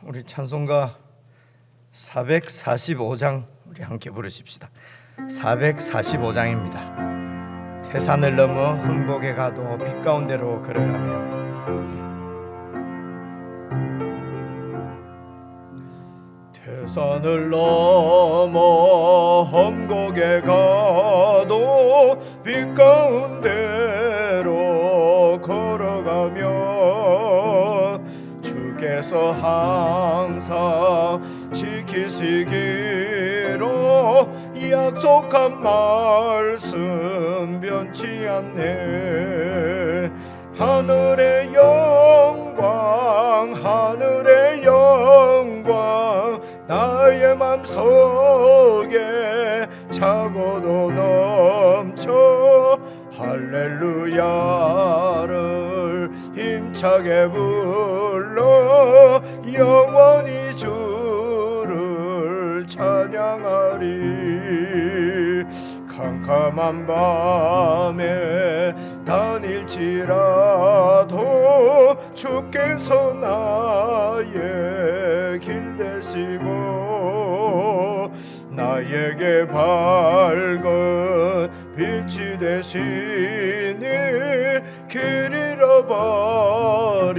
우리 찬송가 445장 우리 함께 부르십시다. 445장입니다. 태산을 넘어 흠곡에 가도 빛 가운데로 걸어가며 태산을 넘어 험곡에 가도 빛 가운데로 걸어가며 주께서 항상 지키시기로 약속한 말씀 변치 않네. 하늘의 영광 하늘의 영광 나의 맘속에 차고도 넘쳐 할렐루야를 힘차게 불러 영원히 주를 찬양하리. 캄캄한 밤에 다닐지라도 주께서 나의 길 되시고 나에게 밝은 빛이 되시니 길 잃어버릴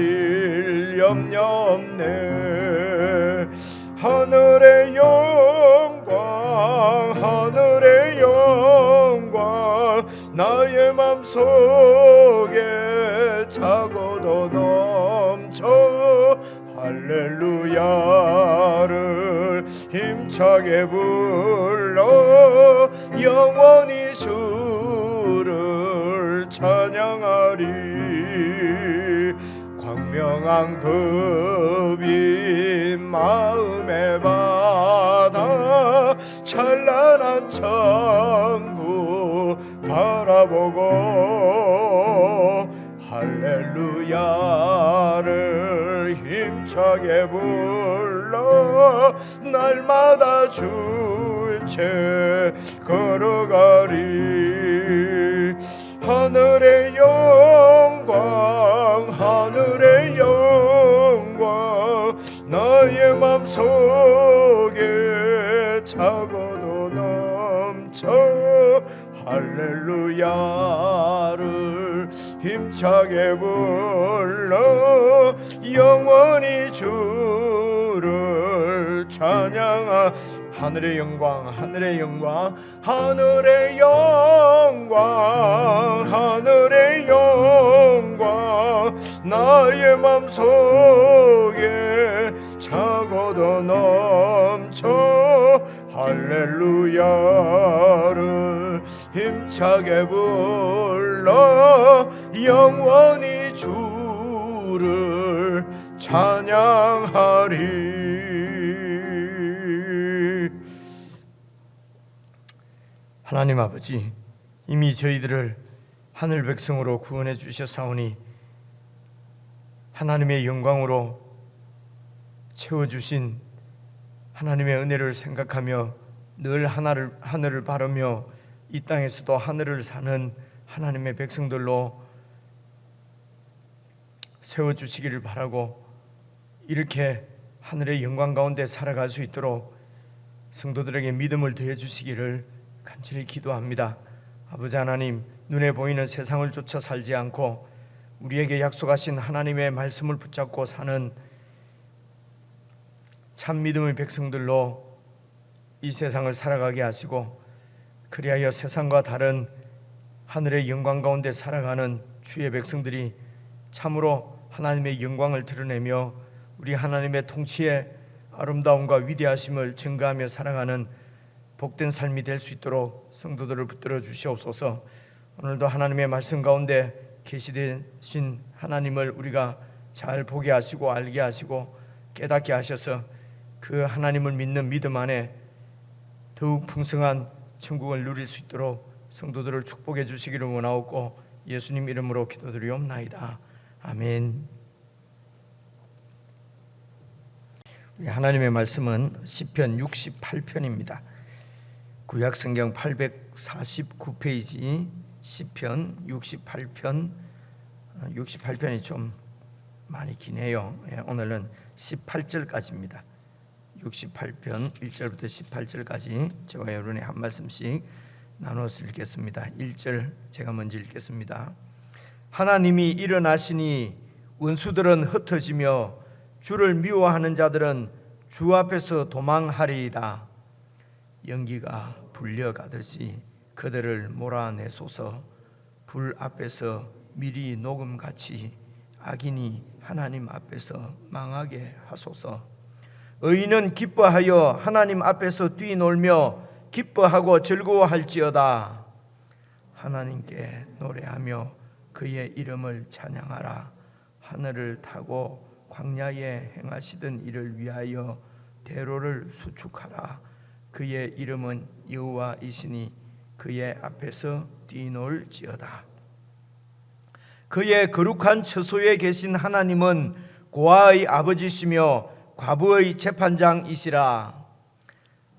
염려 없네. 하늘의 영광 하늘의 영광 나의 맘속에 차고도 넘쳐 할렐루야를 힘차게 불러 영원히 주를 찬양하리. 광명한 그 빛 마음에 받아 찬란한 천국 바라보고 할렐루야를 힘차게 불러 날마다 주의체 걸어가리. 하늘의 영광 하늘의 영광 나의 맘속에 차고도 넘쳐 할렐루야를 힘차게 불러 영원히 주를 찬양하. 하늘의 영광 하늘의 영광 하늘의 영광 하늘의 영광 나의 맘속에 차고도 넘쳐 할렐루야를 힘차게 불러 영원히 주를 찬양하리. 하나님 아버지, 이미 저희들을 하늘 백성으로 구원해 주셨사오니 하나님의 영광으로 채워주신 하나님의 은혜를 생각하며 늘 하늘을 바라며 이 땅에서도 하늘을 사는 하나님의 백성들로 세워주시기를 바라고, 이렇게 하늘의 영광 가운데 살아갈 수 있도록 성도들에게 믿음을 더해 주시기를 간절히 기도합니다. 아버지 하나님, 눈에 보이는 세상을 쫓아 살지 않고 우리에게 약속하신 하나님의 말씀을 붙잡고 사는 참 믿음의 백성들로 이 세상을 살아가게 하시고, 그리하여 세상과 다른 하늘의 영광 가운데 살아가는 주의 백성들이 참으로 하나님의 영광을 드러내며 우리 하나님의 통치의 아름다움과 위대하심을 증거하며 살아가는 복된 삶이 될 수 있도록 성도들을 붙들어 주시옵소서. 오늘도 하나님의 말씀 가운데 계시되신 하나님을 우리가 잘 보게 하시고 알게 하시고 깨닫게 하셔서 그 하나님을 믿는 믿음 안에 더욱 풍성한 천국을 누릴 수 있도록 성도들을 축복해 주시기를 원하옵고 예수님 이름으로 기도드리옵나이다. 아멘. 우리 하나님의 말씀은 시편 68편입니다. 구약성경 849페이지 시편 68편이 좀 많이 기네요. 오늘은 18절까지입니다. 68편 1절부터 18절까지 저와 여러분이 한 말씀씩 나누어서 읽겠습니다. 1절 제가 먼저 읽겠습니다. 하나님이 일어나시니 원수들은 흩어지며 주를 미워하는 자들은 주 앞에서 도망하리이다. 연기가 불려가듯이 그들을 몰아내소서. 불 앞에서 미리 녹음같이 악인이 하나님 앞에서 망하게 하소서. 의인은 기뻐하여 하나님 앞에서 뛰놀며 기뻐하고 즐거워할지어다. 하나님께 노래하며 그의 이름을 찬양하라. 하늘을 타고 광야에 행하시던 일을 위하여 대로를 수축하라. 그의 이름은 여호와이시니 그의 앞에서 뛰놀지어다. 그의 거룩한 처소에 계신 하나님은 고아의 아버지시며 과부의 재판장이시라.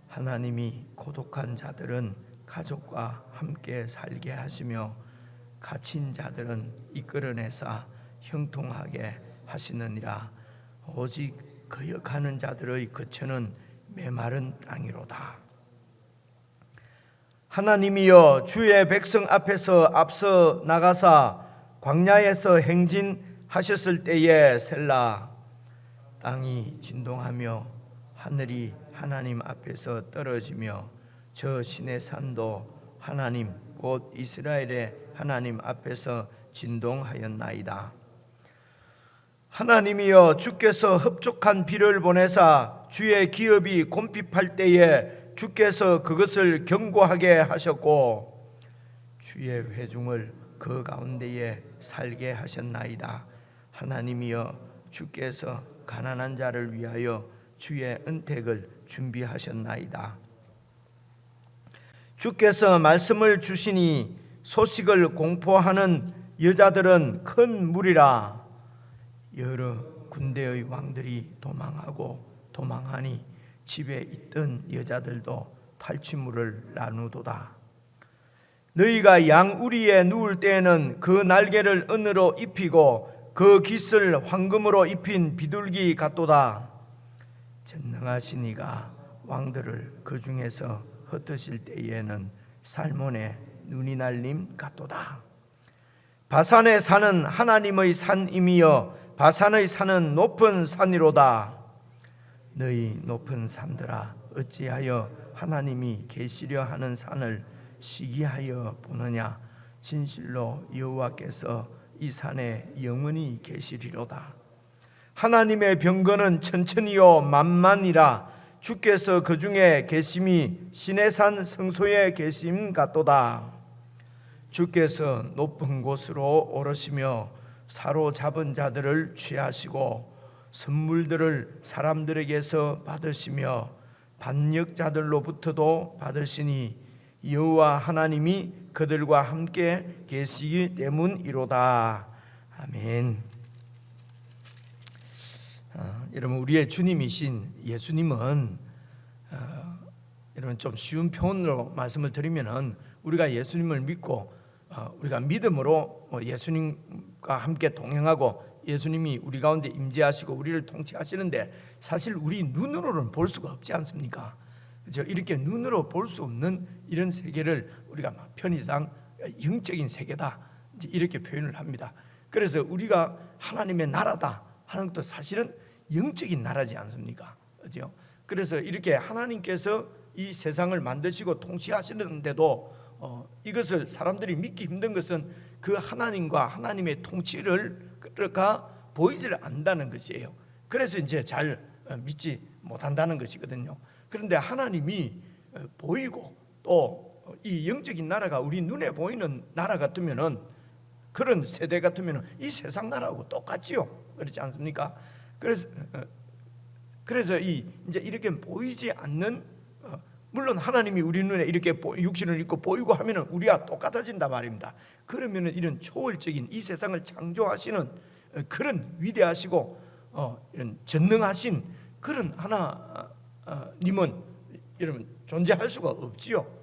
하나님이 고독한 자들은 가족과 함께 살게 하시며 갇힌 자들은 이끌어내사 형통하게 하시느니라. 오직 거역하는 자들의 거처는 메마른 땅이로다. 하나님이여 주의 백성 앞에서 앞서 나가사 광야에서 행진하셨을 때에 셀라. 땅이 진동하며 하늘이 하나님 앞에서 떨어지며 저 시내 산도 하나님 곧 이스라엘의 하나님 앞에서 진동하였나이다. 하나님이여 주께서 흡족한 비를 보내사 주의 기업이 곰핍할 때에 주께서 그것을 견고하게 하셨고 주의 회중을 그 가운데에 살게 하셨나이다. 하나님이여 주께서 가난한 자를 위하여 주의 은택을 준비하셨나이다. 주께서 말씀을 주시니 소식을 공포하는 여자들은 큰 무리라. 여러 군대의 왕들이 도망하니 집에 있던 여자들도 탈취물을 나누도다. 너희가 양우리에 누울 때에는 그 날개를 은으로 입히고 그 깃을 황금으로 입힌 비둘기 같도다. 전능하신 이가 왕들을 그 중에서 흩으실 때에는 살몬의 눈이 날림 같도다. 바산에 사는 하나님의 산임이여 바산의 산은 높은 산이로다. 너희 높은 산들아 어찌하여 하나님이 계시려 하는 산을 시기하여 보느냐. 진실로 여호와께서 이 산에 영원히 계시리로다. 하나님의 병거는 천천히요 만만이라. 주께서 그 중에 계심이 시내산 성소에 계심 같도다. 주께서 높은 곳으로 오르시며 사로잡은 자들을 취하시고 선물들을 사람들에게서 받으시며 반역자들로부터도 받으시니 여호와 하나님이 그들과 함께 계시기 때문이로다. 아멘. 여러분 우리의 주님이신 예수님은 여러분 좀 쉬운 표현으로 말씀을 드리면은 우리가 예수님을 믿고 우리가 믿음으로 예수님과 함께 동행하고 예수님이 우리 가운데 임재하시고 우리를 통치하시는데 사실 우리 눈으로는 볼 수가 없지 않습니까? 그렇죠? 이렇게 눈으로 볼 수 없는 이런 세계를 우리가 편의상 영적인 세계다 이렇게 표현을 합니다. 그래서 우리가 하나님의 나라다 하는 것도 사실은 영적인 나라지 않습니까? 그렇죠? 그래서 이렇게 하나님께서 이 세상을 만드시고 통치하시는데도 이것을 사람들이 믿기 힘든 것은 그 하나님과 하나님의 통치가 보이질 않는다는 것이에요. 그래서 이제 잘 믿지 못한다는 것이거든요. 그런데 하나님이 보이고 또 이 영적인 나라가 우리 눈에 보이는 나라 같으면은 그런 세대 같으면은 이 세상 나라하고 똑같지요. 그렇지 않습니까? 그래서 이제 이렇게 보이지 않는 물론 하나님이 우리 눈에 이렇게 육신을 입고 보이고 하면은 우리와 똑같아진다 말입니다. 그러면은 이런 초월적인 이 세상을 창조하시는 그런 위대하시고 이런 전능하신 그런 하나님은 여러분 존재할 수가 없지요.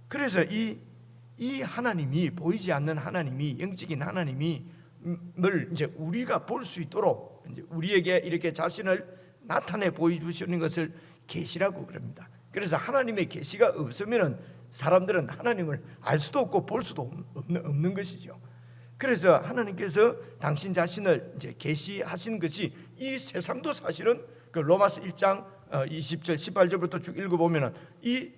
그래서 이 하나님이 보이지 않는 하나님이 영적인 하나님이 이제 우리가 볼 수 있도록 이제 우리에게 이렇게 자신을 나타내 보여주시는 것을 계시라고 그럽니다. 그래서 하나님의 계시가 없으면은 사람들은 하나님을 알 수도 없고 볼 수도 없는 것이죠. 그래서 하나님께서 당신 자신을 이제 계시하신 것이 이 세상도 사실은 그 로마서 1장 20절 18절부터 쭉 읽어보면은 이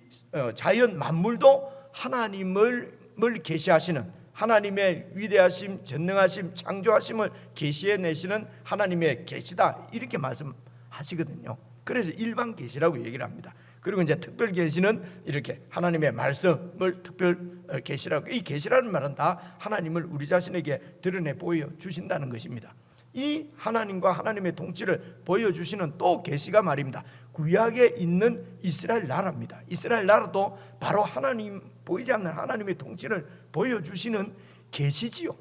자연 만물도 하나님을 계시하시는, 하나님의 위대하심, 전능하심, 창조하심을 계시해내시는 하나님의 계시다, 이렇게 말씀하시거든요. 그래서 일반 계시라고 얘기를 합니다. 그리고 이제 특별 계시는 이렇게 하나님의 말씀을 특별 계시라고, 이 계시라는 말은 다 하나님을 우리 자신에게 드러내 보여주신다는 것입니다. 이 하나님과 하나님의 통치를 보여주시는 또 계시가 말입니다. 구약에 있는 이스라엘 나라입니다. 이스라엘 나라도 바로 하나님, 보이지 않는 하나님의 통치를 보여주시는 계시지요.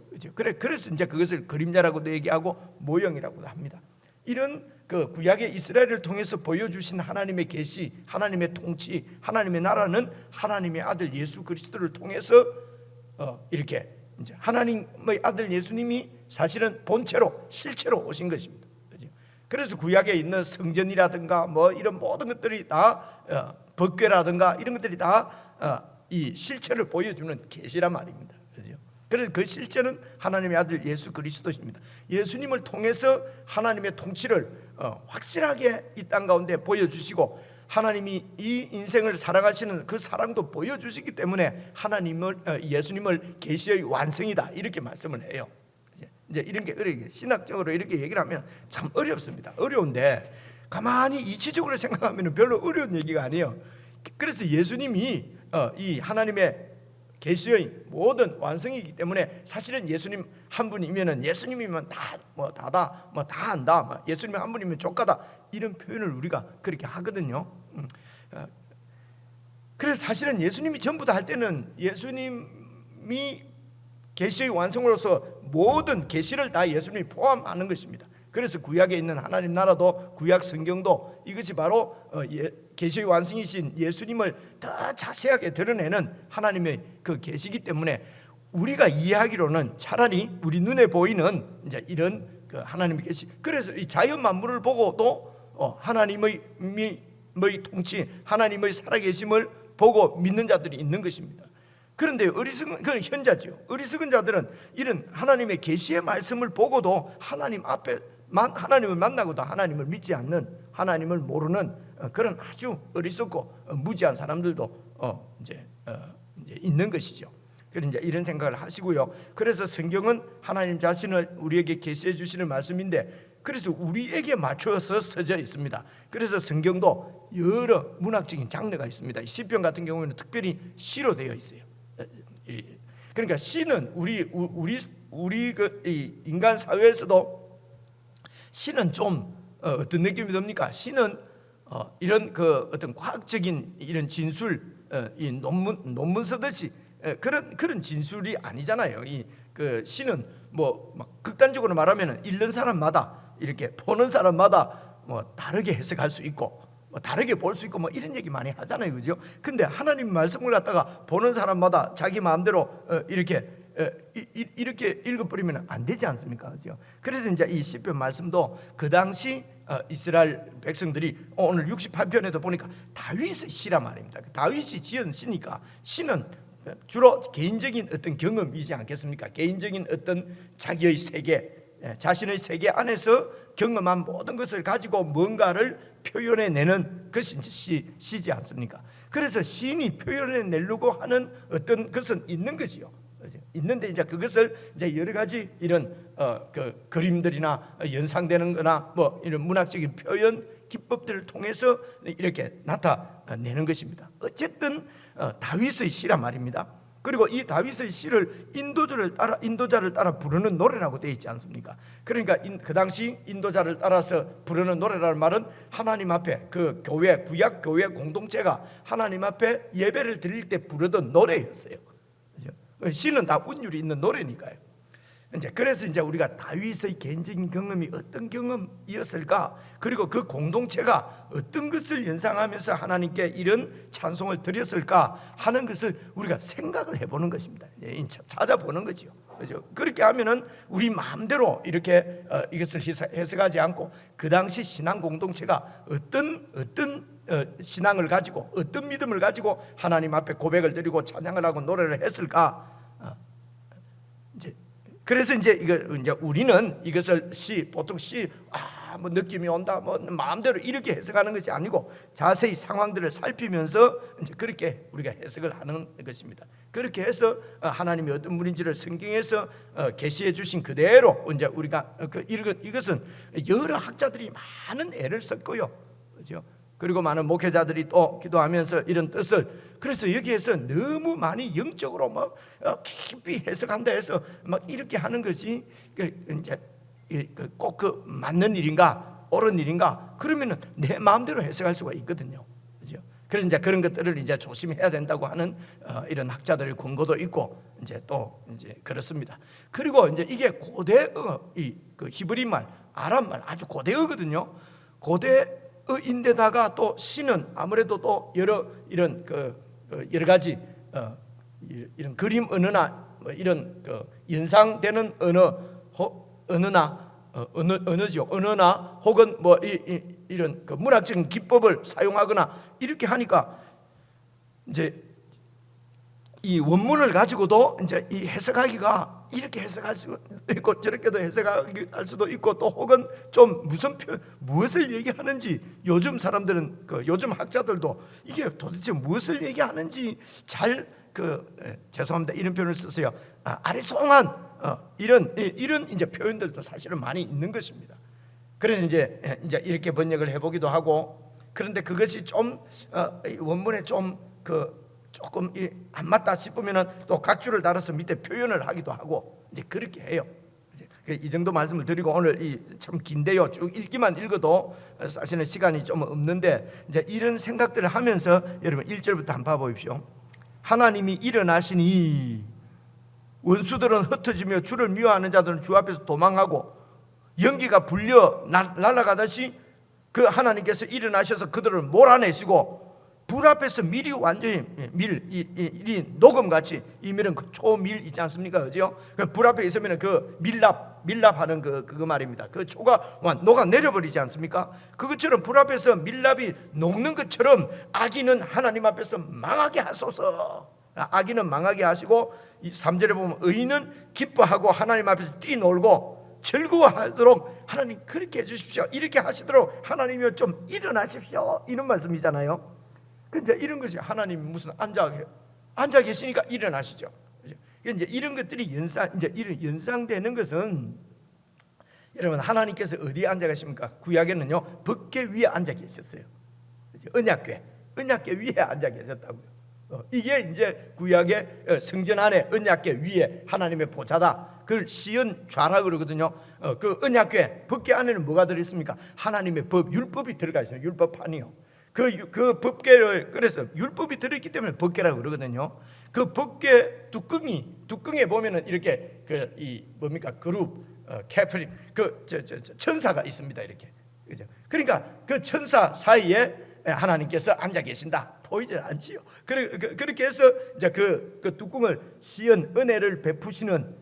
그래서 이제 그것을 그림자라고도 얘기하고 모형이라고도 합니다. 이런 그 구약의 이스라엘을 통해서 보여주신 하나님의 계시, 하나님의 통치, 하나님의 나라는 하나님의 아들 예수 그리스도를 통해서 이렇게 이제 하나님의 아들 예수님이 사실은 본체로 실체로 오신 것입니다. 그래서 구약에 있는 성전이라든가 뭐 이런 모든 것들이 다 법궤라든가 이런 것들이 다 이 실체를 보여주는 계시란 말입니다. 그래서 그 실체는 하나님의 아들 예수 그리스도입니다. 예수님을 통해서 하나님의 통치를 확실하게 이 땅 가운데 보여주시고, 하나님이 이 인생을 사랑하시는 그 사랑도 보여주시기 때문에 예수님을 계시의 완성이다, 이렇게 말씀을 해요. 이제 이런 게 신학적으로 이렇게 얘기를 하면 참 어렵습니다. 어려운데 가만히 이치적으로 생각하면 별로 어려운 얘기가 아니에요. 그래서 예수님이 이 하나님의 계시의 모든 완성이기 때문에 사실은 예수님 한 분이면은, 예수님이면 다 한다, 예수님 한 분이면 족하다, 이런 표현을 우리가 그렇게 하거든요. 그래서 사실은 예수님이 전부 다 할 때는 예수님이 계시의 완성으로서 모든 계시를 다 예수님이 포함하는 것입니다. 그래서 구약에 있는 하나님 나라도, 구약 성경도 이것이 바로 계시의 완성이신 예수님을 더 자세하게 드러내는 하나님의 그 계시이기 때문에 우리가 이해하기로는 차라리 우리 눈에 보이는 이제 이런 그 하나님의 계시, 그래서 이 자연 만물을 보고도 하나님의 통치, 하나님의 살아계심을 보고 믿는 자들이 있는 것입니다. 그런데 그건 현자죠. 어리석은 자들은 이런 하나님의 계시의 말씀을 보고도 하나님을 만나고도 하나님을 믿지 않는, 하나님을 모르는 그런 아주 어리석고 무지한 사람들도 이제 있는 것이죠. 그래서 이제 이런 생각을 하시고요. 그래서 성경은 하나님 자신을 우리에게 계시해 주시는 말씀인데, 그래서 우리에게 맞춰서 써져 있습니다. 그래서 성경도 여러 문학적인 장르가 있습니다. 시편 같은 경우에는 특별히 시로 되어 있어요. 그러니까 시는 우리 그 인간 사회에서도 시는 좀 어떤 느낌이 듭니까? 시는 이런 그 어떤 과학적인 이런 진술, 이 논문 쓰듯이 그런 진술이 아니잖아요. 이 그 시는 뭐 막 극단적으로 말하면 읽는 사람마다, 이렇게 보는 사람마다 뭐 다르게 해석할 수 있고, 뭐 다르게 볼 수 있고, 뭐 이런 얘기 많이 하잖아요, 그죠? 근데 하나님 말씀을 갖다가 보는 사람마다 자기 마음대로 이렇게 읽어버리면 안 되지 않습니까, 그죠? 그래서 이제 이 시편 말씀도 그 당시 이스라엘 백성들이 오늘 68편에도 보니까 다윗의 시란 말입니다. 다윗이 지은 시니까, 시는 주로 개인적인 어떤 경험이지 않겠습니까? 개인적인 어떤 자기의 세계, 자신의 세계 안에서 경험한 모든 것을 가지고 뭔가를 표현해내는 것이 이제 시지 않습니까? 그래서 시인이 표현해내려고 하는 어떤 것은 있는 거지요. 있는데 이제 그것을 이제 여러 가지 이런 그 그림들이나 연상되는 거나 뭐 이런 문학적인 표현 기법들을 통해서 이렇게 나타내는 것입니다. 어쨌든 다윗의 시란 말입니다. 그리고 이 다윗의 시를 인도자를 따라 부르는 노래라고 되어 있지 않습니까? 그러니까 그 당시 인도자를 따라서 부르는 노래라는 말은 하나님 앞에 그 교회, 구약 교회 공동체가 하나님 앞에 예배를 드릴 때 부르던 노래였어요. 시는 다 운율이 있는 노래니까요. 그래서 이제 우리가 다윗의 개인적인 경험이 어떤 경험이었을까, 그리고 그 공동체가 어떤 것을 연상하면서 하나님께 이런 찬송을 드렸을까 하는 것을 우리가 생각을 해보는 것입니다. 찾아보는 거죠. 그죠? 그렇게 하면은 우리 마음대로 이렇게 이것을 해석하지 않고 그 당시 신앙 공동체가 어떤 신앙을 가지고 어떤 믿음을 가지고 하나님 앞에 고백을 드리고 찬양을 하고 노래를 했을까? 그래서 이제 우리는 이것을 보통 뭐 느낌이 온다, 뭐 마음대로 이렇게 해석하는 것이 아니고 자세히 상황들을 살피면서 이제 그렇게 우리가 해석을 하는 것입니다. 그렇게 해서 하나님이 어떤 분인지를 성경에서 계시해 주신 그대로 이제 우리가 이것은 여러 학자들이 많은 애를 썼고요, 그렇죠? 그리고 많은 목회자들이 또 기도하면서 이런 뜻을, 그래서 여기에서 너무 많이 영적으로 막 깊이 해석한다 해서 막 이렇게 하는 것이 이제 꼭 그 맞는 일인가 옳은 일인가, 그러면은 내 마음대로 해석할 수가 있거든요, 그렇죠? 그래서 이제 그런 것들을 이제 조심해야 된다고 하는 이런 학자들의 권고도 있고 이제 또 이제 그렇습니다. 그리고 이제 이게 고대어, 그 히브리 말, 아람 말 아주 고대어거든요. 고대어인데다가 또 시는 아무래도 또 여러 이런 여러 가지 이런 그림 언어나 뭐 이런 연상되는 언어나 혹은 뭐 이런 문학적인 기법을 사용하거나 이렇게 하니까 이제 이 원문을 가지고도 이제 이 해석하기가 이렇게 해석할 수도 있고 저렇게도 해석할 수도 있고, 또 혹은 좀 무엇을 얘기하는지 요즘 사람들은 요즘 학자들도 이게 도대체 무엇을 얘기하는지 잘 죄송합니다, 이런 표현을 쓰세요. 아리송한 이런 이제 표현들도 사실은 많이 있는 것입니다. 그래서 이제 이렇게 번역을 해보기도 하고, 그런데 그것이 좀 원문에 좀 조금 안 맞다 싶으면은 또 각주를 달아서 밑에 표현을 하기도 하고 이제 그렇게 해요. 이 정도 말씀을 드리고, 오늘 참 긴데요, 쭉 읽어도 사실은 시간이 좀 없는데 이제 이런 생각들을 하면서 여러분 1절부터 한번 봐보십시오. 하나님이 일어나시니 원수들은 흩어지며 주를 미워하는 자들은 주 앞에서 도망하고 연기가 불려 날아가듯이 그 하나님께서 일어나셔서 그들을 몰아내시고 불 앞에서 밀이 완전히 밀이 녹음같이, 이 밀은 그 초밀 있지 않습니까, 그죠? 불 앞에 있으면 그 밀랍하는 그거 말입니다. 그 초가 녹아 내려버리지 않습니까? 그것처럼 불 앞에서 밀랍이 녹는 것처럼 악인은 하나님 앞에서 망하게 하소서. 악인은 망하게 하시고, 3절에 보면 의인은 기뻐하고 하나님 앞에서 뛰놀고 즐거워하도록 하나님 그렇게 해주십시오. 이렇게 하시도록 하나님이 좀 일어나십시오, 이런 말씀이잖아요. 근데 이런 것이 하나님이 무슨 앉아 계시니까 일어나시죠. 이제 이런 것들이 이런 연상되는 것은, 여러분 하나님께서 어디에 앉아 계십니까? 구약에는요 법궤 위에 앉아 계셨어요. 언약궤 위에 앉아 계셨다고요. 이게 이제 구약의 성전 안에 언약궤 위에 하나님의 보좌다. 그걸 시은 좌라 그러거든요. 그 언약궤 법궤 안에는 뭐가 들어있습니까? 하나님의 율법이 들어가 있어요. 율법판이요. 그 법궤를, 그래서 율법이 들어있기 때문에 법궤라고 그러거든요. 그 법궤 뚜껑에 보면은 이렇게 뭡니까, 그룹 캐프린 천사가 있습니다, 이렇게, 그죠? 그러니까 그 천사 사이에 하나님께서 앉아 계신다, 보이질 않지요. 그렇게 해서 이제 그 뚜껑을 시은 은혜를 베푸시는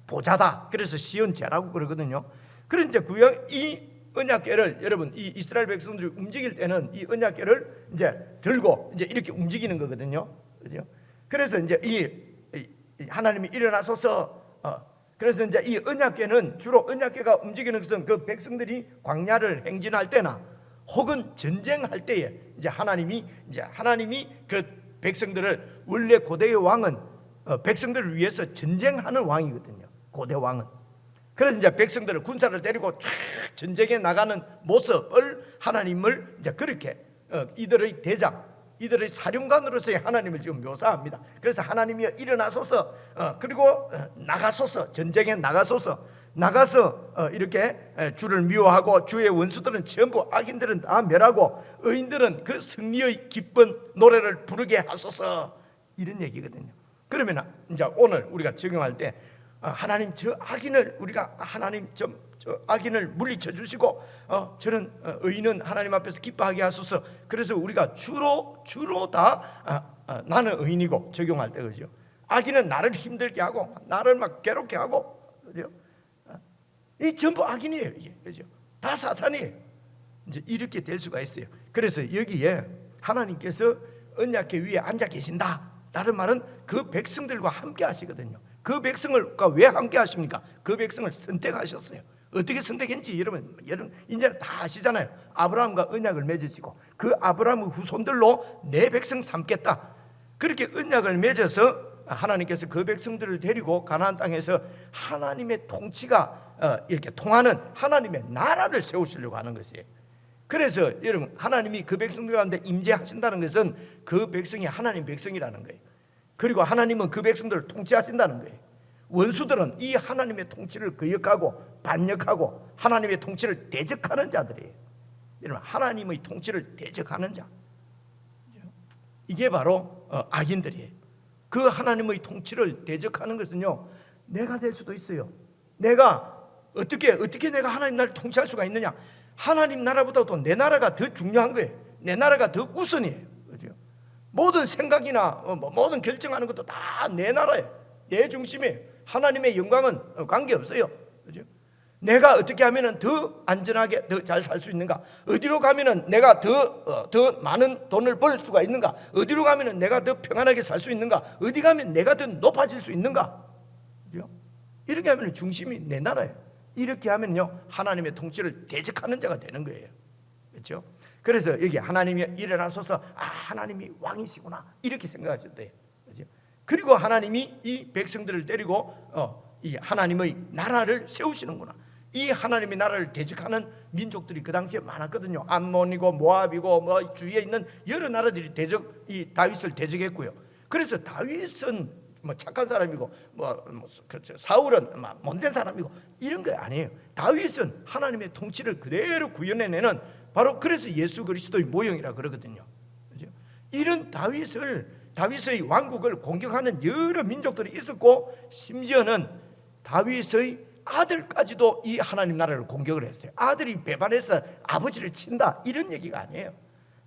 보좌다. 그래서 시은 죄라고 그러거든요. 그래서 이제 구약 이 언약궤를, 여러분 이 이스라엘 백성들이 움직일 때는 이 언약궤를 이제 들고 이제 이렇게 움직이는 거거든요, 그죠? 그래서 이제 이 하나님이 일어나소서. 그래서 이제 이 언약궤는 주로 언약궤가 움직이는 것은 그 백성들이 광야를 행진할 때나 혹은 전쟁할 때에 이제 하나님이 그 백성들을, 원래 고대의 왕은 백성들을 위해서 전쟁하는 왕이거든요, 고대 왕은. 그래서 이제 백성들을 군사를 데리고 전쟁에 나가는 모습을 하나님을 이제 그렇게 이들의 대장, 이들의 사령관으로서의 하나님을 지금 묘사합니다. 그래서 하나님이 일어나소서, 그리고 나가소서, 전쟁에 나가소서, 나가서 이렇게 주를 미워하고 주의 원수들은 전부, 악인들은 다 멸하고 의인들은 그 승리의 기쁜 노래를 부르게 하소서, 이런 얘기거든요. 그러면 이제 오늘 우리가 적용할 때 하나님 저 악인을 우리가 하나님 저 악인을 물리쳐 주시고 저는 의인은 하나님 앞에서 기뻐하게 하소서. 그래서 우리가 주로 다 나는 의인이고 적용할 때, 그죠? 악인은 나를 힘들게 하고 나를 막 괴롭게 하고, 그죠? 이 전부 악인이에요. 이게, 그죠? 다 사탄이에요. 이제 이렇게 될 수가 있어요. 그래서 여기에 하나님께서 언약궤 위에 앉아 계신다라는 말은 그 백성들과 함께 하시거든요. 그 백성을과 왜 함께 하십니까? 그 백성을 선택하셨어요. 어떻게 선택했는지 여러분 이제 다 아시잖아요. 아브라함과 언약을 맺으시고 그 아브라함의 후손들로 내 백성 삼겠다. 그렇게 언약을 맺어서 하나님께서 그 백성들을 데리고 가나안 땅에서 하나님의 통치가 이렇게 통하는 하나님의 나라를 세우시려고 하는 것이에요. 그래서 여러분 하나님이 그 백성들 가운데 임재하신다는 것은 그 백성이 하나님 백성이라는 거예요. 그리고 하나님은 그 백성들을 통치하신다는 거예요. 원수들은 이 하나님의 통치를 거역하고 반역하고 하나님의 통치를 대적하는 자들이에요. 여러분 하나님의 통치를 대적하는 자, 이게 바로 악인들이에요. 그 하나님의 통치를 대적하는 것은요, 내가 될 수도 있어요. 내가 어떻게 내가 하나님 나라를 통치할 수가 있느냐? 하나님 나라보다도 내 나라가 더 중요한 거예요. 내 나라가 더 우선이에요. 그죠? 모든 생각이나 모든 결정하는 것도 다 내 나라예요. 내 중심이에요. 하나님의 영광은 관계없어요. 그죠? 내가 어떻게 하면 더 안전하게 더 잘 살 수 있는가? 어디로 가면 내가 더 많은 돈을 벌 수가 있는가? 어디로 가면 내가 더 평안하게 살 수 있는가? 어디 가면 내가 더 높아질 수 있는가? 그죠? 이렇게 하면 중심이 내 나라예요. 이렇게 하면요 하나님의 통치를 대적하는 자가 되는 거예요. 그렇죠? 그래서 여기 하나님이 일어나셔서 하나님이 왕이시구나 이렇게 생각하셔도 돼요. 그렇죠? 그리고 하나님이 이 백성들을 데리고 이 하나님의 나라를 세우시는구나. 이 하나님의 나라를 대적하는 민족들이 그 당시에 많았거든요. 암몬이고 모압이고 뭐 주위에 있는 여러 나라들이 이 다윗을 대적했고요. 그래서 다윗은 뭐 착한 사람이고 그렇죠. 사울은 못된 사람이고 이런 거 아니에요. 다윗은 하나님의 통치를 그대로 구현해내는 바로 그래서 예수 그리스도의 모형이라 그러거든요. 그렇죠? 이런 다윗의 왕국을 공격하는 여러 민족들이 있었고 심지어는 다윗의 아들까지도 이 하나님 나라를 공격을 했어요. 아들이 배반해서 아버지를 친다 이런 얘기가 아니에요.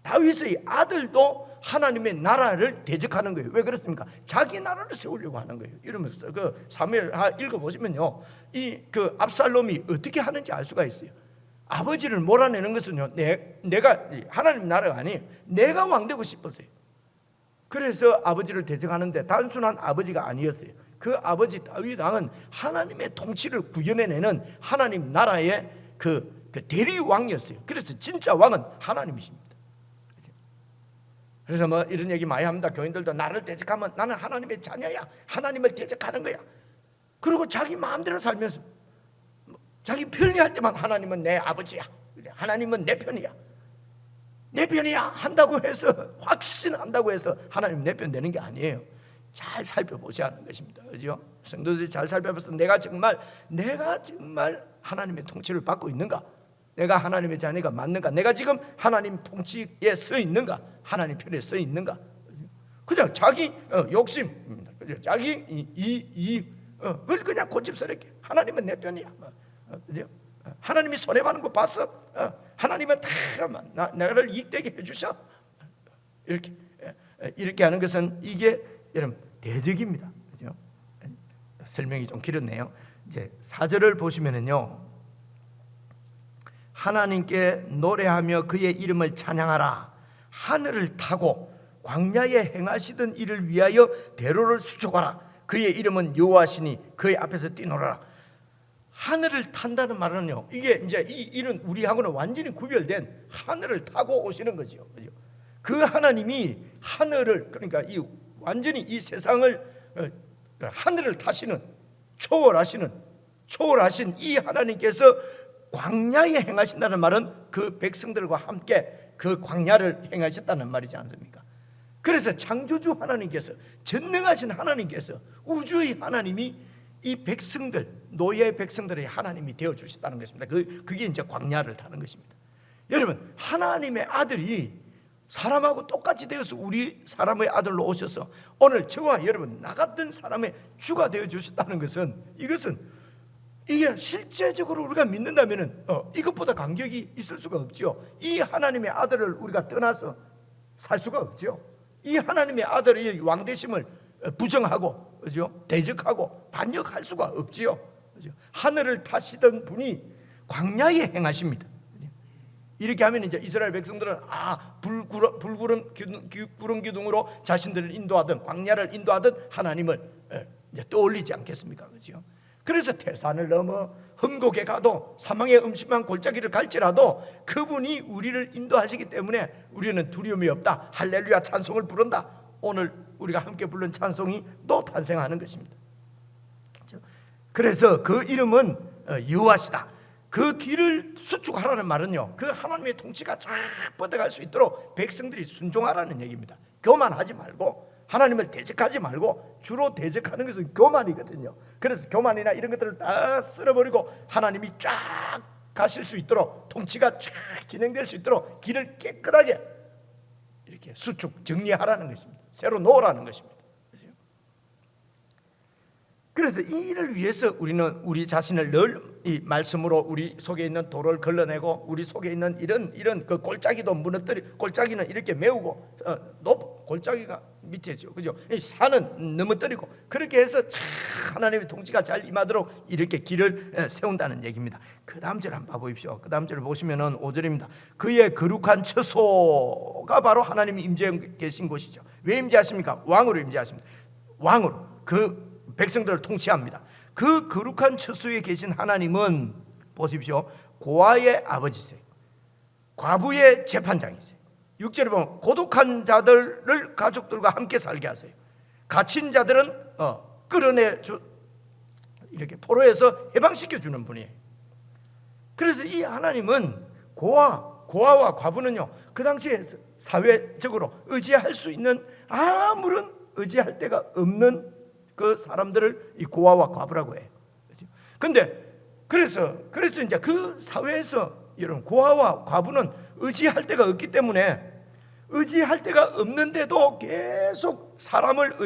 다윗의 아들도 하나님의 나라를 대적하는 거예요. 왜 그렇습니까? 자기 나라를 세우려고 하는 거예요. 이러면서 그 사무엘 읽어보시면요, 그 압살롬이 어떻게 하는지 알 수가 있어요. 아버지를 몰아내는 것은요, 내가 하나님 나라가 아니에요. 내가 왕되고 싶었어요. 그래서 아버지를 대적하는데 단순한 아버지가 아니었어요. 그 아버지 다윗 왕은 하나님의 통치를 구현해내는 하나님 나라의 그 대리왕이었어요. 그래서 진짜 왕은 하나님이십니다. 그래서 뭐 이런 얘기 많이 합니다. 교인들도 나를 대적하면 나는 하나님의 자녀야, 하나님을 대적하는 거야. 그리고 자기 마음대로 살면서 자기 편리할 때만 하나님은 내 아버지야, 하나님은 내 편이야, 내 편이야 한다고 해서 확신한다고 해서 하나님 내 편 되는 게 아니에요. 잘 살펴보셔야 하는 것입니다. 그죠? 성도들이 잘 살펴봐서 내가 정말 하나님의 통치를 받고 있는가? 내가 하나님의 자녀가 맞는가? 내가 지금 하나님 통치에 서 있는가? 하나님 편에 서 있는가? 그냥 자기 욕심입니다. 자기 그걸 그냥 고집스럽게 하나님은 내 편이야. 그죠? 하나님이 손해보는 거 봤어? 하나님은 다 나를 이익되게 해주셔. 이렇게 하는 것은 이게 여러분 대적입니다. 그죠? 설명이 좀 길었네요. 이제 4절을 보시면은요, 하나님께 노래하며 그의 이름을 찬양하라. 하늘을 타고 광야에 행하시던 일을 위하여 대로를 수족하라. 그의 이름은 여호와시니 그의 앞에서 뛰놀아라. 하늘을 탄다는 말은요, 이게 이제 이 일은 우리하고는 완전히 구별된 하늘을 타고 오시는 거죠. 그죠? 그 하나님이 하늘을, 그러니까 이 완전히 이 세상을 하늘을 타시는 초월하신 이 하나님께서 광야에 행하신다는 말은 그 백성들과 함께 그 광야를 행하셨다는 말이지 않습니까? 그래서 창조주 하나님께서, 전능하신 하나님께서, 우주의 하나님이 이 백성들, 노예 백성들의 하나님이 되어 주셨다는 것입니다. 그게 이제 광야를 타는 것입니다. 여러분, 하나님의 아들이 사람하고 똑같이 되어서 우리 사람의 아들로 오셔서 오늘 저와 여러분 나 같은 사람의 주가 되어 주셨다는 것은, 이게 실제적으로 우리가 믿는다면 이것보다 감격이 있을 수가 없죠. 이 하나님의 아들을 우리가 떠나서 살 수가 없죠. 이 하나님의 아들의 왕되심을 부정하고, 그죠? 대적하고 반역할 수가 없지요. 그죠? 하늘을 타시던 분이 광야에 행하십니다. 이렇게 하면 이제 이스라엘 백성들은 불구름 기둥으로 자신들을 인도하던, 광야를 인도하던 하나님을 이제 떠올리지 않겠습니까? 그죠? 그래서 태산을 넘어 험곡에 가도 사망의 음침한 골짜기를 갈지라도 그분이 우리를 인도하시기 때문에 우리는 두려움이 없다. 할렐루야 찬송을 부른다. 오늘 우리가 함께 부른 찬송이 또 탄생하는 것입니다. 그래서 그 이름은 여호와시다. 그 길을 수축하라는 말은요, 그 하나님의 통치가 쫙 뻗어갈 수 있도록 백성들이 순종하라는 얘기입니다. 교만하지 말고, 하나님을 대적하지 말고. 주로 대적하는 것은 교만이거든요. 그래서 교만이나 이런 것들을 다 쓸어버리고 하나님이 쫙 가실 수 있도록, 통치가 쫙 진행될 수 있도록 길을 깨끗하게 이렇게 수축 정리하라는 것입니다. 새로 놓으라는 것입니다. 그래서 이 일을 위해서 우리는 우리 자신을 늘 이 말씀으로 우리 속에 있는 돌을 걸러내고, 우리 속에 있는 이런 그 골짜기도 골짜기는 이렇게 메우고, 골짜기가 밑에죠, 그죠? 이 산은 넘어뜨리고, 그렇게 해서 하나님의 통치가 잘 임하도록 이렇게 길을 세운다는 얘기입니다. 그 다음 절 한번 봐보십시오. 그 다음 절을 보시면은 5절입니다. 그의 거룩한 처소가 바로 하나님이 임재해 계신 곳이죠. 왜 임재하십니까? 왕으로 임재하십니다. 왕으로 그 백성들을 통치합니다. 그 거룩한 처소에 계신 하나님은 보십시오, 고아의 아버지세요. 과부의 재판장이세요. 6절에 보면 고독한 자들을 가족들과 함께 살게 하세요. 갇힌 자들은 끌어내 이렇게 포로에서 해방시켜 주는 분이에요. 그래서 이 하나님은 고아와 과부는요, 그 당시에 사회적으로 의지할 수 있는, 아무런 의지할 데가 없는 그 사람들을 이 고아와 과부라고 해요. 그런데 그래서 이제 그 사회에서 여러분, 고아와 과부는 의지할 데가 없기 때문에, 의지할 데가 없는데도 계속 사람을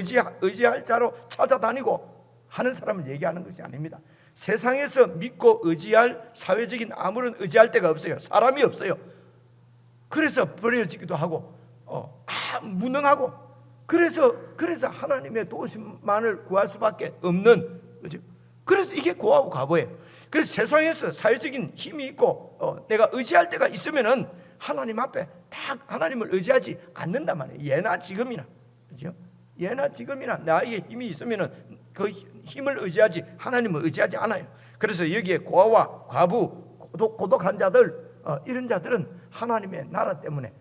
의지할 자로 찾아다니고 하는 사람을 얘기하는 것이 아닙니다. 세상에서 믿고 의지할 사회적인 아무런 의지할 데가 없어요. 사람이 없어요. 그래서 버려지기도 하고 무능하고, 그래서 하나님의 도우심만을 구할 수밖에 없는, 그죠? 그래서 이게 고아와 과부예요. 그래서 세상에서 사회적인 힘이 있고 내가 의지할 때가 있으면은 하나님 앞에 다 하나님을 의지하지 않는단 말이에요. 예나 지금이나, 그죠? 예나 지금이나 나에게 힘이 있으면은 그 힘을 의지하지 하나님을 의지하지 않아요. 그래서 여기에 고아와 과부, 고독한 자들, 이런 자들은 하나님의 나라 때문에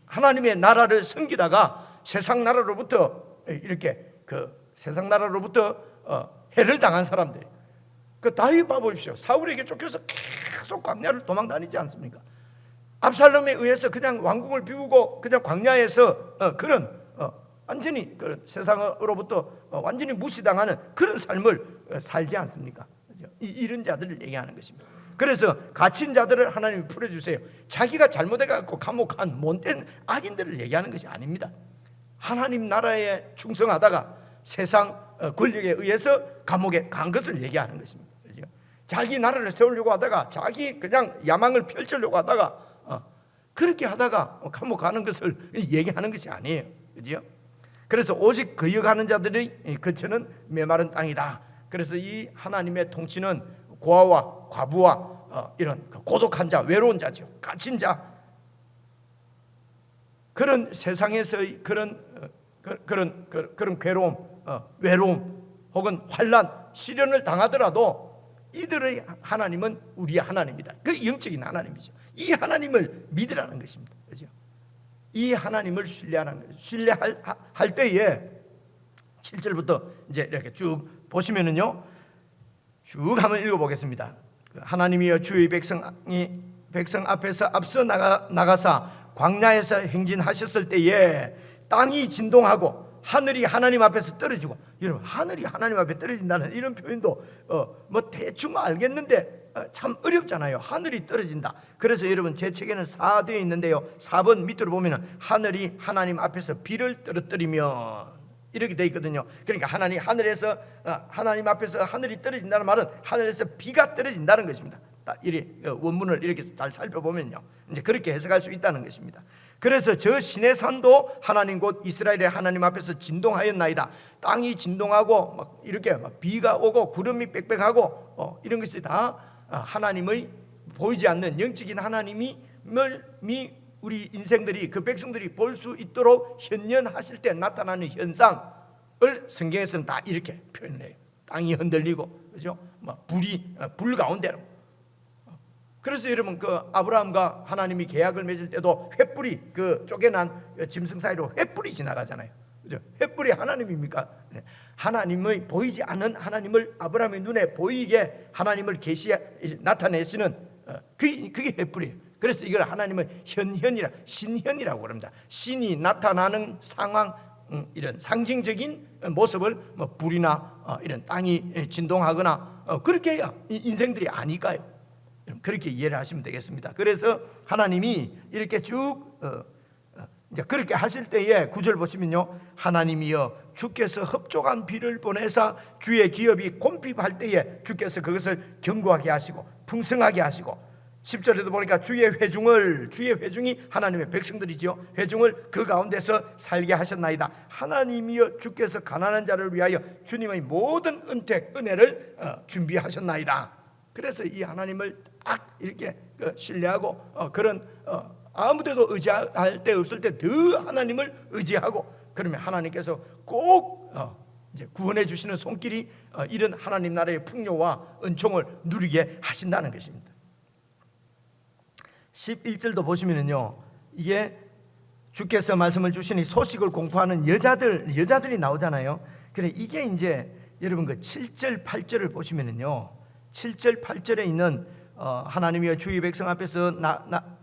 하나님의 나라를 섬기다가 세상 나라로부터 해를 당한 사람들. 그 다윗 봐보십시오. 사울에게 쫓겨서 계속 광야를 도망다니지 않습니까? 압살롬에 의해서 그냥 왕궁을 비우고 그냥 광야에서 완전히 세상으로부터 완전히 무시당하는 그런 삶을 살지 않습니까? 이런 자들을 얘기하는 것입니다. 그래서 갇힌 자들을 하나님이 풀어주세요. 자기가 잘못해갖고 감옥한 못된 악인들을 얘기하는 것이 아닙니다. 하나님 나라에 충성하다가 세상 권력에 의해서 감옥에 간 것을 얘기하는 것입니다. 그죠? 자기 나라를 세우려고 하다가, 자기 그냥 야망을 펼치려고 하다가 그렇게 하다가 감옥 가는 것을 얘기하는 것이 아니에요. 그죠? 그래서 오직 거역하는 자들이 거처는 메마른 땅이다. 그래서 이 하나님의 통치는 고아와 과부와 이런 고독한 자, 외로운 자죠. 갇힌 자, 그런 세상에서의 그런 괴로움, 외로움 혹은 환난, 시련을 당하더라도 이들의 하나님은 우리의 하나님이다. 그 영적인 하나님이죠. 이 하나님을 믿으라는 것입니다. 그렇죠? 이 하나님을 신뢰하는 거예요. 신뢰할 때에 7절부터 이제 이렇게 쭉 보시면은요, 쭉 한번 읽어보겠습니다. 하나님이여 주의 백성 앞에서 앞서 나가사 광야에서 행진하셨을 때에 땅이 진동하고 하늘이 하나님 앞에서 떨어지고, 여러분, 하늘이 하나님 앞에 떨어진다는 이런 표현도 뭐 대충 알겠는데 참 어렵잖아요. 하늘이 떨어진다. 그래서 여러분, 제 책에는 4 되어 있는데요, 4번 밑으로 보면은 하늘이 하나님 앞에서 비를 떨어뜨리면 이렇게 되어 있거든요. 그러니까 하늘에서 하나님 앞에서 하늘이 떨어진다는 말은 하늘에서 비가 떨어진다는 것입니다. 원문을 이렇게 잘 살펴보면요, 이제 그렇게 해석할 수 있다는 것입니다. 그래서 저 시내산도 하나님 곧 이스라엘의 하나님 앞에서 진동하였나이다. 땅이 진동하고 막 이렇게 막 비가 오고 구름이 빽빽하고 이런 것이 다 하나님의 보이지 않는 영적인 하나님이 우리 인생들이 그 백성들이 볼 수 있도록 현현하실 때 나타나는 현상을 성경에서는 다 이렇게 표현해요. 땅이 흔들리고, 그죠? 불 가운데로. 그래서 여러분 그 아브라함과 하나님이 계약을 맺을 때도 횃불이 그 쪼개난 짐승 사이로 횃불이 지나가잖아요. 그죠? 횃불이 하나님입니까? 하나님의 보이지 않는 하나님을 아브라함의 눈에 보이게 하나님을 나타내시는 그게 횃불이에요. 그래서 이걸 하나님은 신현이라고 그럽니다. 신이 나타나는 상황, 이런 상징적인 모습을 불이나 이런 땅이 진동하거나 그렇게 해야 인생들이 아니까요. 그렇게 이해를 하시면 되겠습니다. 그래서 하나님이 이렇게 쭉 이제 그렇게 하실 때에 9절 보시면요, 하나님이여 주께서 흡족한 비를 보내사 주의 기업이 곰핍할 때에 주께서 그것을 견고하게 하시고 풍성하게 하시고, 10절에도 보니까 주의 회중이 하나님의 백성들이지요. 회중을 그 가운데서 살게 하셨나이다. 하나님이여 주께서 가난한 자를 위하여 주님의 모든 은혜를 준비하셨나이다. 그래서 이 하나님을 딱 이렇게 신뢰하고 그런 아무데도 의지할 데 없을 때 더 하나님을 의지하고, 그러면 하나님께서 꼭 이제 구원해 주시는 손길이 이런 하나님 나라의 풍요와 은총을 누리게 하신다는 것입니다. 11절도 보시면은요, 이게 주께서 말씀을 주시니 소식을 공포하는 여자들이 나오잖아요. 그래 이게 이제 여러분 그 7절 8절을 보시면은요, 7절 8절에 있는 하나님이여 주의 백성 앞에서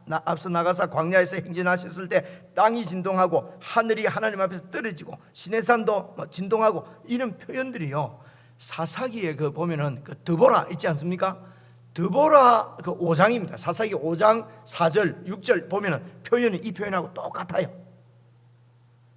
앞서 나가사 광야에서 행진하셨을 때 땅이 진동하고 하늘이 하나님 앞에서 떨어지고 시내산도 진동하고, 이런 표현들이요, 사사기에 그 보면은 그 드보라 있지 않습니까? 드보라 그 5장입니다. 사사기 5장 4절 6절 보면은 표현이 이 표현하고 똑같아요.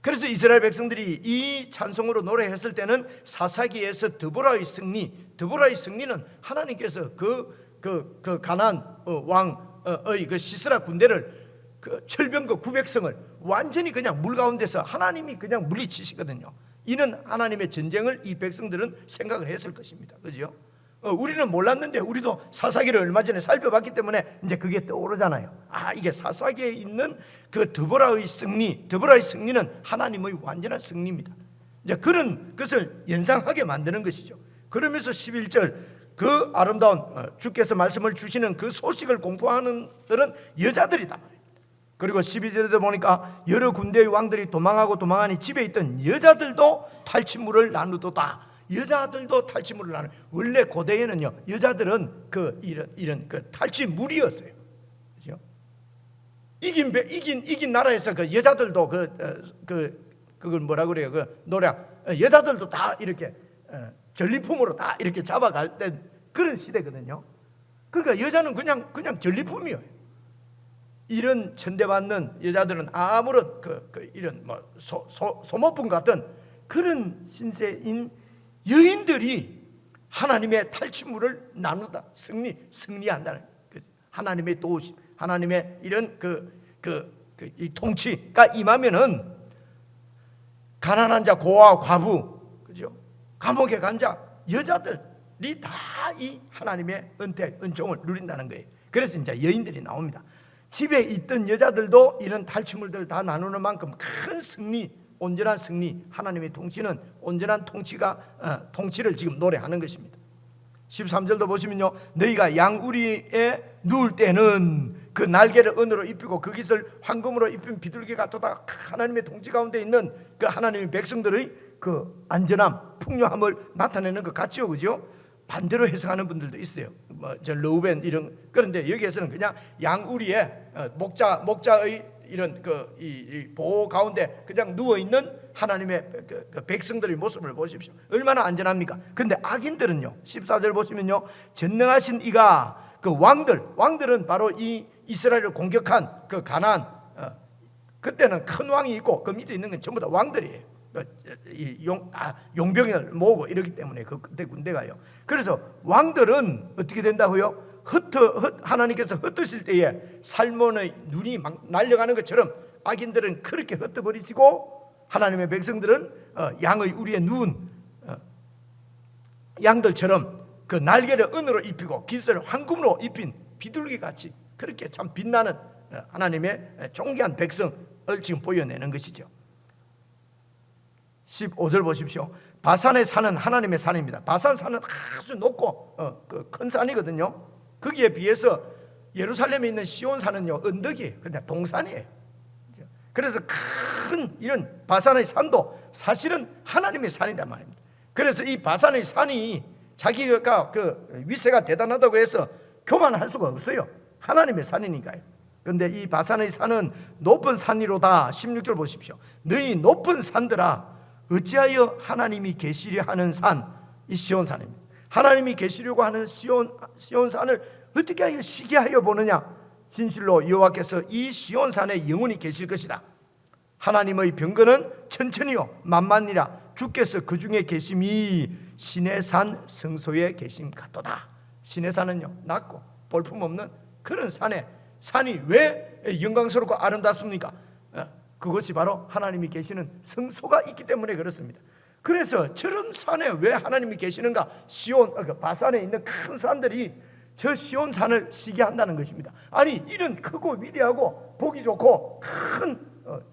그래서 이스라엘 백성들이 이 찬송으로 노래했을 때는 사사기에서 드보라의 승리는 하나님께서 그 가나안 왕의 그 시스라 군대를, 그 철병거 900성을 완전히 그냥 물 가운데서 하나님이 그냥 물리치시거든요. 이는 하나님의 전쟁을 이 백성들은 생각을 했을 것입니다. 그죠? 우리는 몰랐는데 우리도 사사기를 얼마 전에 살펴봤기 때문에 이제 그게 떠오르잖아요. 이게 사사기에 있는 그 드보라의 승리는 하나님의 완전한 승리입니다. 이제 그런 것을 연상하게 만드는 것이죠. 그러면서 11절 그 아름다운 주께서 말씀을 주시는 그 소식을 공포하는 들은 여자들이다. 그리고 12절에도 보니까 여러 군대의 왕들이 도망하니 집에 있던 여자들도 탈취물을 나누도다. 여자들도 탈취물을 나누. 원래 고대에는요, 여자들은 이런 탈취물이었어요. 그죠? 이긴 나라에서 그 여자들도 그걸 뭐라 그래요? 그 노략. 여자들도 다 이렇게 전리품으로 다 이렇게 잡아갈 때 그런 시대거든요. 그러니까 여자는 그냥 전리품이에요. 이런 천대받는 여자들은 아무런 이런 소모품 같은 그런 신세인 여인들이 하나님의 탈취물을 나누다 승리한다는 하나님의 도우심, 하나님의 이런 이 통치가 임하면은 가난한 자, 고아, 과부, 그죠? 감옥에 간 자, 여자들이 다 이 하나님의 은총을 누린다는 거예요. 그래서 이제 여인들이 나옵니다. 집에 있던 여자들도 이런 탈취물들을 다 나누는 만큼 큰 승리, 온전한 승리, 하나님의 통치는 온전한 통치를 지금 노래하는 것입니다. 13절도 보시면요, 너희가 양우리에 누울 때는 그 날개를 은으로 입히고 그 깃을 황금으로 입힌 비둘기 같도다. 하나님의 통치 가운데 있는 그 하나님의 백성들의 그 안전함, 풍요함을 나타내는 것 같죠, 그죠? 반대로 해석하는 분들도 있어요. 저 르우벤 이런. 그런데 여기에서는 그냥 양우리에 목자의 이런 이 보호 가운데 그냥 누워 있는 하나님의 그 백성들의 모습을 보십시오. 얼마나 안전합니까? 그런데 악인들은요, 14절 보시면요, 전능하신 이가 그 왕들은 바로 이 이스라엘을 공격한 그 가나안, 그때는 큰 왕이 있고 그 밑에 있는 건 전부 다 왕들이에요. 용병을 모으고 이러기 때문에 그때 군대가요. 그래서 왕들은 어떻게 된다고요? 하나님께서 흩으실 때에 살몬의 눈이 막 날려가는 것처럼 악인들은 그렇게 흩어버리시고 하나님의 백성들은 양의 우리에 누운 양들처럼 그 날개를 은으로 입히고 깃을 황금으로 입힌 비둘기같이 그렇게 참 빛나는 하나님의 존귀한 백성을 지금 보여내는 것이죠. 15절 보십시오. 바산의 산은 하나님의 산입니다. 바산 산은 아주 높고 큰 산이거든요. 거기에 비해서 예루살렘에 있는 시온 산은요, 언덕이에요. 그냥 동산이에요. 그래서 큰 이런 바산의 산도 사실은 하나님의 산이란 말입니다. 그래서 이 바산의 산이 자기가 그 위세가 대단하다고 해서 교만할 수가 없어요. 하나님의 산이니까요. 그런데 이 바산의 산은 높은 산이로다. 16절 보십시오. 너희 높은 산들아 어찌하여 하나님이 계시려 하는 산, 이 시온산입니다. 하나님이 계시려고 하는 시온산을 어떻게 하여 시기하여 보느냐. 진실로 여호와께서 이 시온산에 영원히 계실 것이다. 하나님의 병거는 천천히요 만만이라 주께서 그 중에 계심이 시내산 성소에 계심 같도다. 시내산은요 낮고 볼품없는 그런 산이 왜 영광스럽고 아름답습니까? 그것이 바로 하나님이 계시는 성소가 있기 때문에 그렇습니다. 그래서 저런 산에 왜 하나님이 계시는가? 시온 바산에 있는 큰 산들이 저 시온산을 시기한다는 것입니다. 아니 이런 크고 위대하고 보기 좋고 큰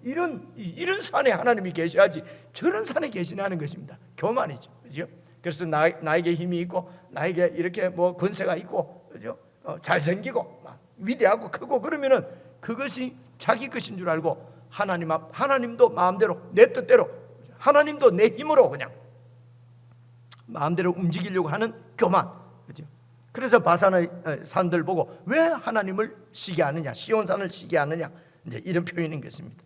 이런 산에 하나님이 계셔야지 저런 산에 계시냐는 것입니다. 교만이죠, 그죠? 그래서 나에게 힘이 있고 나에게 이렇게 뭐 권세가 있고, 그죠? 잘생기고 위대하고 크고 그러면은 그것이 자기 것인 줄 알고 하나님도 마음대로 내 뜻대로 하나님도 내 힘으로 그냥 마음대로 움직이려고 하는 교만, 그죠? 그래서 바산의 산들 보고 왜 하나님을 시기하느냐, 시온산을 시기하느냐, 이제 이런 표현인 것입니다.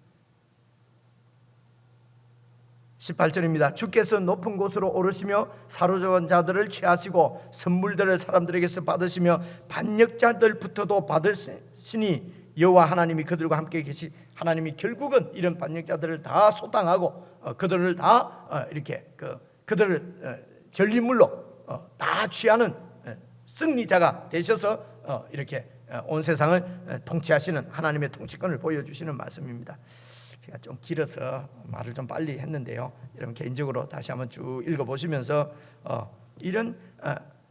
18절입니다. 주께서 높은 곳으로 오르시며 사로잡은 자들을 취하시고 선물들을 사람들에게서 받으시며 반역자들부터도 받으시니 여호와 하나님이 그들과 함께 계시. 하나님이 결국은 이런 반역자들을 다 소탕하고 그들을 다 이렇게 그들을 전리물로 다 취하는 승리자가 되셔서 이렇게 온 세상을 통치하시는 하나님의 통치권을 보여주시는 말씀입니다. 제가 좀 길어서 말을 좀 빨리 했는데요. 여러분 개인적으로 다시 한번 쭉 읽어보시면서 이런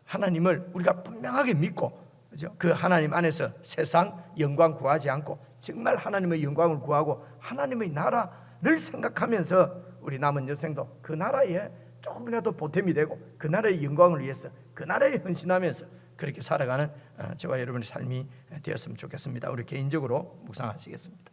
하나님을 우리가 분명하게 믿고, 그죠? 그 하나님 안에서 세상 영광 구하지 않고 정말 하나님의 영광을 구하고 하나님의 나라를 생각하면서 우리 남은 여생도 그 나라에 조금이라도 보탬이 되고 그 나라의 영광을 위해서 그 나라에 헌신하면서 그렇게 살아가는 저와 여러분의 삶이 되었으면 좋겠습니다. 우리 개인적으로 묵상하시겠습니다.